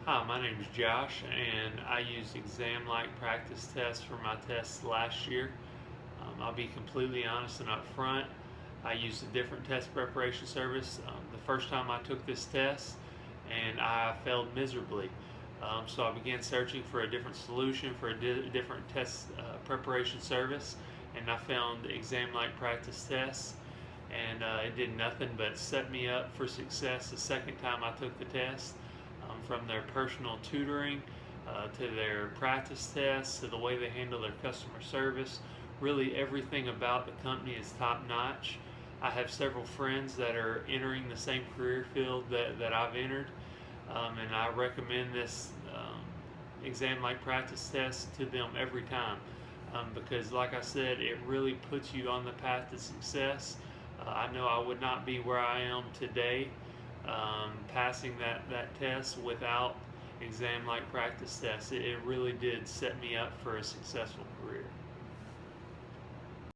Hi, my name is Josh, and I used exam-like practice tests for my tests last year. I'll be completely honest and upfront. I used a different test preparation service the first time I took this test, and I failed miserably. So I began searching for a different solution for a different test preparation service, and I found exam-like practice tests, and it did nothing but set me up for success the second time I took the test. From their personal tutoring to their practice tests to the way they handle their customer service. Really, everything about the company is top notch. I have several friends that are entering the same career field that I've entered, and I recommend this exam like practice test to them every time because, like I said, it really puts you on the path to success. I know I would not be where I am today passing that test without exam like practice tests. It really did set me up for a successful career.